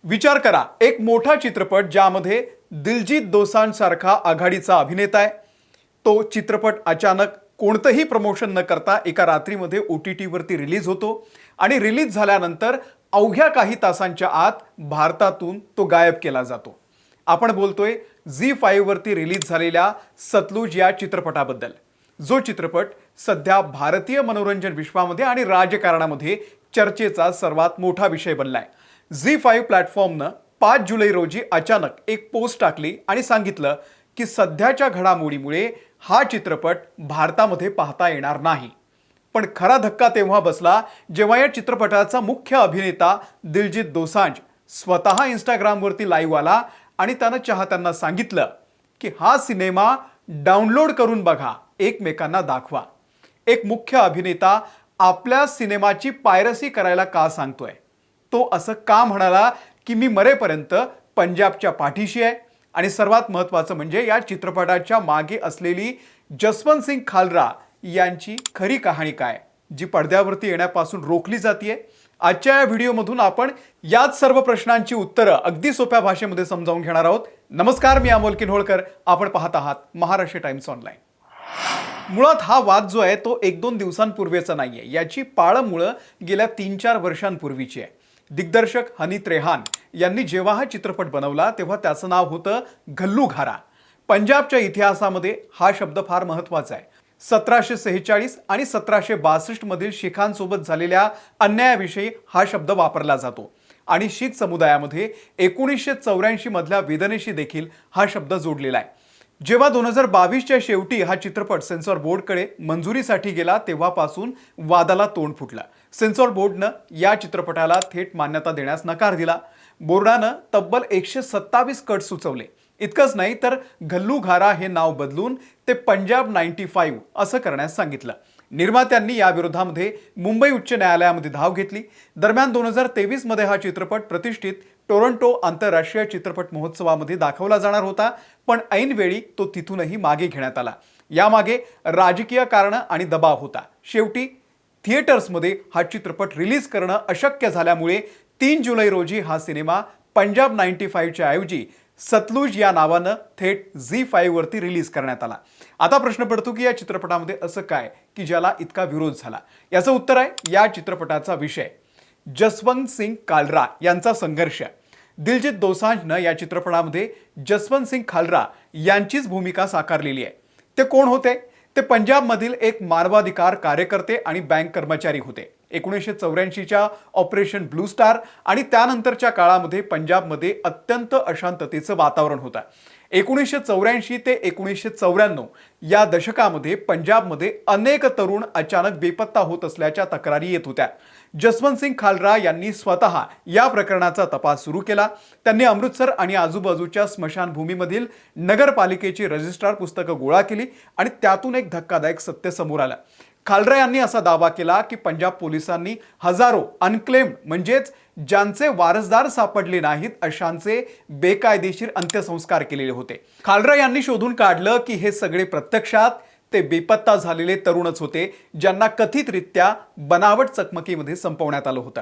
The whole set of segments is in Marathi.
विचार करा, एक मोठा चित्रपट ज्यामध्ये दिलजीत दोसांझसारखा आघाडीचा अभिनेता आहे, तो चित्रपट अचानक कोणतंही प्रमोशन न करता एका रात्रीमध्ये OTT वरती रिलीज होतो आणि रिलीज झाल्यानंतर अवघ्या काही तासांच्या आत भारतातून तो गायब केला जातो। आपण बोलतोय झी5 वरती रिलीज झालेल्या सतलुज या चित्रपटाबद्दल, जो चित्रपट सध्या भारतीय मनोरंजन विश्वामध्ये आणि राजकारणामध्ये चर्चेचा सर्वात मोठा विषय बनलाय। झी5 प्लॅटफॉर्मनं 5 जुलै रोजी अचानक एक पोस्ट टाकली आणि सांगितलं की सध्याच्या घडामोडीमुळे हा चित्रपट भारतामध्ये पाहता येणार नाही। पण खरा धक्का तेव्हा बसला जेव्हा या चित्रपटाचा मुख्य अभिनेता दिलजीत दोसांझ स्वतः इंस्टाग्रामवरती लाईव्ह आला आणि त्यानं चाहत्यांना सांगितलं की हा सिनेमा डाउनलोड करून बघा, एकमेकांना दाखवा। एक मुख्य अभिनेता आपल्या सिनेमाची पायरसी करायला का सांगतोय? तो असं का म्हणाला की मी मरेपर्यंत पंजाबच्या पाठीशी आहे? आणि सर्वात महत्त्वाचं म्हणजे या चित्रपटाच्या मागे असलेली जसवंत सिंग खालरा यांची खरी कहाणी काय, जी पडद्यावरती येण्यापासून रोखली जाते? आजच्या या व्हिडिओमधून आपण याच सर्व प्रश्नांची उत्तरं अगदी सोप्या भाषेमध्ये समजावून घेणार आहोत। नमस्कार, मी अमोल किन्होळकर, आपण पाहत आहात महाराष्ट्र टाइम्स ऑनलाईन। मुळात हा वाद जो आहे तो 1-2 दिवसांपूर्वीचा नाहीये, याची पाळंमुळं गेल्या 3-4 वर्षांपूर्वीची आहे। दिग्दर्शक हनीत रेहान यांनी जेव्हा हा चित्रपट बनवला तेव्हा त्याचं नाव होतं घल्लूघारा। पंजाबच्या इतिहासामध्ये हा शब्द फार महत्त्वाचा आहे। 1746 आणि 1762 मधील शीखांसोबत झालेल्या अन्यायाविषयी हा शब्द वापरला जातो आणि शीख समुदायामध्ये 1984 मधल्या वेदनेशी देखील हा शब्द जोडलेला आहे। जेव्हा 2022च्या शेवटी हा चित्रपट सेन्सॉर बोर्डकडे मंजुरीसाठी गेला तेव्हापासून वादाला तोंड फुटलं। सेन्सॉर बोर्डनं या चित्रपटाला थेट मान्यता देण्यास नकार दिला। बोर्डानं तब्बल 127 कट सुचवले। इतकंच नाही तर घल्लूघारा हे नाव बदलून ते पंजाब 95 असं करण्यास सांगितलं। निर्मात्यांनी या विरोधामध्ये मुंबई उच्च न्यायालयामध्ये धाव घेतली। दरम्यान 2023 मध्ये हा चित्रपट प्रतिष्ठित टोरंटो आंतरराष्ट्रीय चित्रपट महोत्सवामध्ये दाखवला जाणार होता, पण ऐनवेळी तो तिथूनही मागे घेण्यात आला। यामागे राजकीय कारणं आणि दबाव होता। शेवटी थिएटर्समध्ये हा चित्रपट रिलीज करणं अशक्य झाल्यामुळे 3 जुलै रोजी हा सिनेमा पंजाब 95 च्या ऐवजी सतलुज या नावानं थेट झी5 वरती रिलीज करण्यात आला। आता प्रश्न पडतो की या चित्रपटामध्ये असं काय की ज्याला इतका विरोध झाला? याचं उत्तर आहे या चित्रपटाचा विषय जसवंत सिंग खालरा यांचा संघर्ष। दिलजीत दोसांझनं या चित्रपटामध्ये जसवंत सिंग खालरा यांचीच भूमिका साकारलेली आहे। ते कोण होते? ते पंजाबमधील एक मानवाधिकार कार्यकर्ते आणि बँक कर्मचारी होते। 1984च्या ऑपरेशन ब्लू स्टार आणि त्यानंतरच्या काळामध्ये पंजाबमध्ये अत्यंत अशांततेचं वातावरण होतं। 1984 ते 1994 या दशकामध्ये पंजाबमध्ये अनेक तरुण अचानक बेपत्ता होत असल्याच्या तक्रारी येत होत्या। जसवंत सिंग खालरा यांनी स्वतः या प्रकरणाचा तपास सुरू केला। त्यांनी अमृतसर आणि आजूबाजूच्या स्मशानभूमीमधील नगरपालिकेची रजिस्ट्रार पुस्तकं गोळा केली आणि त्यातून एक धक्कादायक सत्य समोर आलं। खालरा यांनी असा दावा केला की पंजाब पोलिसांनी हजारो अनक्लेम्ड म्हणजेच ज्यांचे वारसदार सापडले नाहीत अशांचे बेकायदेशीर अंत्यसंस्कार केलेले होते। खालरा यांनी शोधून काढलं की हे सगळे प्रत्यक्षात ते बेपत्ता झालेले तरुणच होते, ज्यांना कथितरित्या बनावट चकमकीमध्ये संपवण्यात आलं होतं।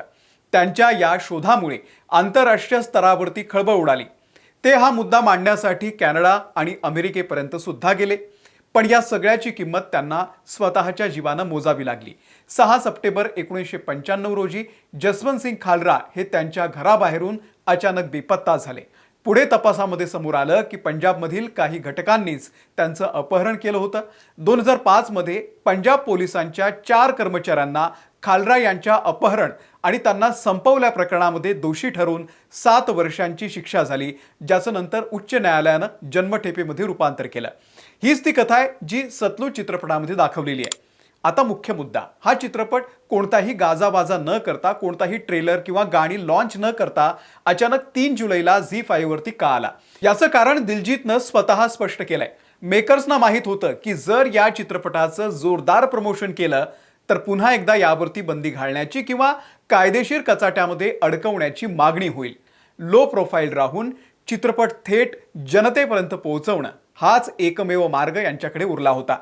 त्यांच्या या शोधामुळे आंतरराष्ट्रीय स्तरावरती खळबळ उडाली। ते हा मुद्दा मांडण्यासाठी कॅनडा आणि अमेरिकेपर्यंत सुद्धा गेले, पण या सगळ्याची किंमत त्यांना स्वतःच्या जीवानं मोजावी लागली। 6 सप्टेंबर 1995 रोजी जसवंत सिंग खालरा हे त्यांच्या घराबाहेरून अचानक बेपत्ता झाले। पुढे तपासामध्ये समोर आलं की पंजाबमधील काही घटकांनीच त्यांचं अपहरण केलं होतं। 2005 मध्ये पंजाब पोलिसांच्या 4 कर्मचाऱ्यांना खालरा यांच्या अपहरण आणि त्यांना संपवल्या प्रकरणामध्ये दोषी ठरवून 7 वर्षांची शिक्षा झाली, ज्याचं नंतर उच्च न्यायालयानं जन्मठेपेमध्ये रूपांतर केलं। हीच ती कथा आहे जी सतलुज चित्रपटामध्ये दाखवलेली आहे। आता मुख्य मुद्दा, हा चित्रपट कोणताही गाजावाजा न करता, कोणताही ट्रेलर किंवा गाणी लॉन्च न करता अचानक 3 जुलैला झी5 वरती का आला? याचं कारण दिलजीतनं स्वतः स्पष्ट केलंय। मेकर्सना माहित होतं की जर या चित्रपटाचं जोरदार प्रमोशन केलं तर पुन्हा एकदा यावरती बंदी घालण्याची किंवा कायदेशीर कचाट्यामध्ये अडकवण्याची मागणी होईल। लो प्रोफाईल राहून चित्रपट थेट जनतेपर्यंत पोहोचवणं हाच एकमेव मार्ग यांच्याकडे उरला होता।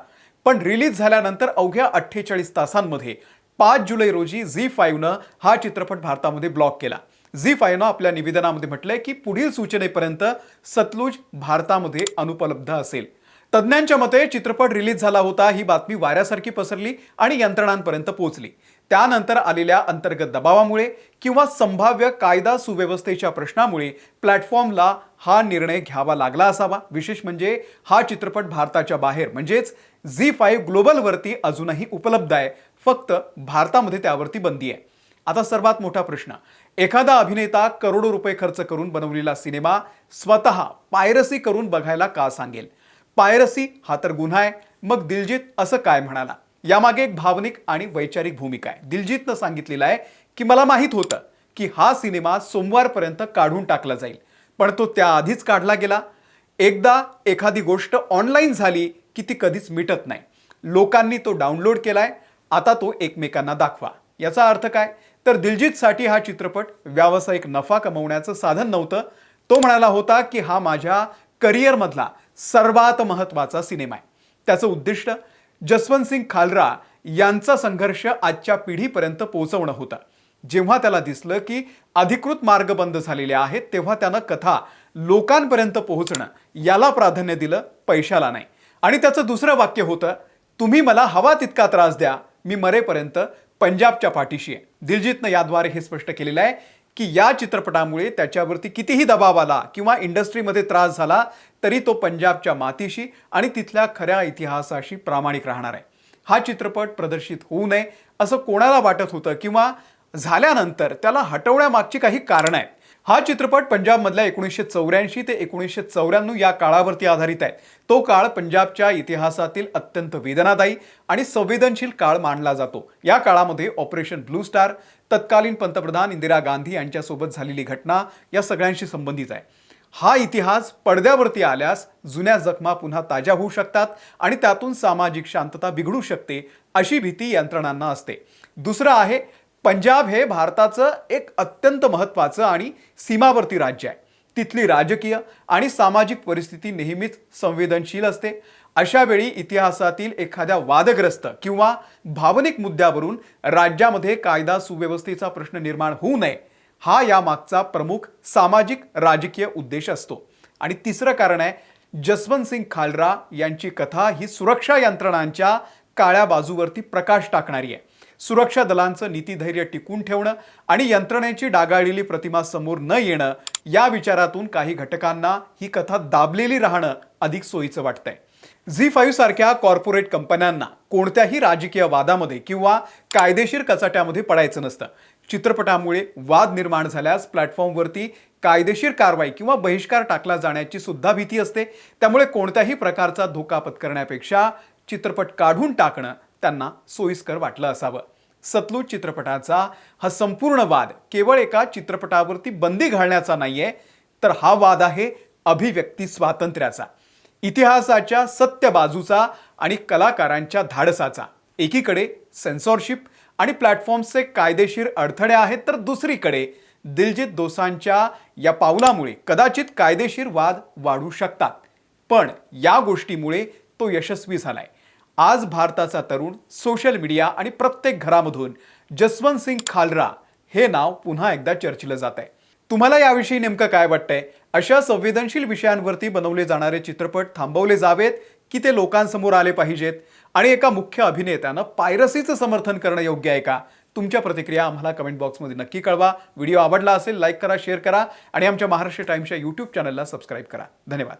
पण रिलीज झाल्यानंतर अवघ्या 48 तासांमध्ये 5 जुलै रोजी झी5नं हा चित्रपट भारतामध्ये ब्लॉक केला। झी5नं आपल्या निवेदनामध्ये म्हटलंय की पुढील सूचनेपर्यंत सतलुज भारतामध्ये अनुपलब्ध असेल. तज्ज्ञांच्या मते चित्रपट रिलीज झाला होता ही बातमी वाऱ्यासारखी पसरली आणि यंत्रणांपर्यंत पोहोचली. त्यानंतर आलेल्या अंतर्गत दबावामुळे किंवा संभाव्य कायदा सुव्यवस्थेच्या प्रश्नामुळे प्लॅटफॉर्मला हा निर्णय घ्यावा लागला असावा. विशेष म्हणजे हा चित्रपट भारताच्या बाहेर म्हणजेच झी5 ग्लोबलवरती अजूनही उपलब्ध आहे, फक्त भारतामध्ये त्यावरती बंदी आहे. आता सर्वात मोठा प्रश्न, एखादा अभिनेता करोडो रुपये खर्च करून बनवलेला सिनेमा स्वतः पायरसी करून बघायला का सांगेल? पायरसी हा तर गुन्हा आहे. मग दिलजीत असं काय म्हणाला? यामागे एक भावनिक आणि वैचारिक भूमिका आहे. दिलजीतनं सांगितलेलं आहे की मला माहित होतं की हा सिनेमा सोमवारपर्यंत काढून टाकला जाईल, पण तो त्याआधीच काढला गेला. एकदा एखादी गोष्ट ऑनलाईन झाली की ती कधीच मिटत नाही. लोकांनी तो डाउनलोड केलाय, आता तो एकमेकांना दाखवा. याचा अर्थ काय? तर दिलजीतसाठी हा चित्रपट व्यावसायिक नफा कमवण्याचं साधन नव्हतं. तो म्हणाला होता की हा माझ्या करिअरमधला सर्वात महत्त्वाचा सिनेमा आहे. त्याचं उद्दिष्ट जसवंत सिंग खालरा यांचा संघर्ष आजच्या पिढीपर्यंत पोहोचवणं होतं. जेव्हा त्याला दिसलं की अधिकृत मार्ग बंद झालेले आहेत, तेव्हा त्यानं कथा लोकांपर्यंत पोहोचणं याला प्राधान्य दिलं, पैशाला नाही. आणि त्याचं दुसरं वाक्य होतं, तुम्ही मला हवा तितका त्रास द्या, मी मरेपर्यंत पंजाबच्या पाठीशी आहे. दिलजीतनं याद्वारे हे स्पष्ट केलेलं आहे की या चित्रपटामुळे त्याच्यावरती कितीही दबाव आला किंवा इंडस्ट्रीमध्ये त्रास झाला तरी तो पंजाबच्या मातीशी आणि तिथल्या खऱ्या इतिहासाशी प्रामाणिक राहणार आहे. हा चित्रपट प्रदर्शित होऊ नये असं कोणाला वाटत होतं किंवा झाल्यानंतर त्याला हटवण्यामागची काही कारणं आहेत. हा चित्रपट पंजाबमधल्या 1984 ते 1994 या काळावरती आधारित आहे. तो काळ पंजाबच्या इतिहासातील अत्यंत वेदनादायी आणि संवेदनशील काळ मानला जातो. या काळामध्ये ऑपरेशन ब्लू स्टार, तत्कालीन पंतप्रधान इंदिरा गांधी यांच्यासोबत झालेली घटना या सगळ्यांशी संबंधित आहे. हा इतिहास पडद्यावरती आल्यास जुन्या जखमा पुन्हा ताज्या होऊ शकतात आणि त्यातून सामाजिक शांतता बिघडू शकते अशी भीती यंत्रणांना असते. दुसरं आहे, पंजाब हे भारताचं एक अत्यंत महत्त्वाचं आणि सीमावर्ती राज्य आहे. तिथली राजकीय आणि सामाजिक परिस्थिती नेहमीच संवेदनशील असते. अशा वेळी इतिहासातील एखाद्या वादग्रस्त किंवा भावनिक मुद्द्यावरून राज्यामध्ये कायदा सुव्यवस्थेचा प्रश्न निर्माण होऊ नये हा यामागचा प्रमुख सामाजिक राजकीय उद्देश असतो. आणि तिसरं कारण आहे, जसवंत सिंग खालरा यांची कथा ही सुरक्षा यंत्रणांच्या काळ्या बाजूवरती प्रकाश टाकणारी आहे. सुरक्षा दलांचं नीतिधैर्य टिकून ठेवणं आणि यंत्रणेची डागाळलेली प्रतिमा समोर न येणं या विचारातून काही घटकांना ही कथा दाबलेली राहणं अधिक सोयीचं वाटतंय. झी5 सारख्या कॉर्पोरेट कंपन्यांना कोणत्याही राजकीय वादामध्ये किंवा कायदेशीर कचाट्यामध्ये पडायचं नसतं. चित्रपटामुळे वाद निर्माण झाल्यास प्लॅटफॉर्मवरती कायदेशीर कारवाई किंवा बहिष्कार टाकला जाण्याची सुद्धा भीती असते. त्यामुळे कोणत्याही प्रकारचा धोका पत्करण्यापेक्षा चित्रपट काढून टाकणं त्यांना सोयीस्कर वाटलं असावं. सतलुज चित्रपटाचा हा संपूर्ण वाद केवळ एका चित्रपटावरती बंदी घालण्याचा नाहीये, तर हा वाद आहे अभिव्यक्ती स्वातंत्र्याचा, इतिहासाच्या सत्य बाजूचा आणि कलाकारांच्या धाडसाचा. एकीकडे सेन्सॉरशिप आणि प्लॅटफॉर्मचे कायदेशीर अडथळे आहेत, तर दुसरीकडे दिलजीत दोसांजच्या या पावलामुळे कदाचित कायदेशीर वाद वाढू शकतात. पण या गोष्टीमुळे तो यशस्वी झालाय. आज भारताचा तरुण सोशल मीडिया आणि प्रत्येक घरामधून जसवंत सिंग खालरा हे नाव पुन्हा एकदा चर्चिलं जात आहे. तुम्हाला याविषयी नेमकं काय वाटतंय? अशा संवेदनशील विषयांवरती बनवले जाणारे चित्रपट थांबवले जावेत की ते लोकांसमोर आले पाहिजेत? आणि एका मुख्य अभिनेत्यानं पायरसीचं समर्थन करणं योग्य आहे का? तुमच्या प्रतिक्रिया आम्हाला कमेंट बॉक्समध्ये नक्की कळवा. व्हिडिओ आवडला असेल लाईक करा, शेअर करा आणि आमच्या महाराष्ट्र टाइम्सच्या YouTube चॅनलला सबस्क्राईब करा. धन्यवाद.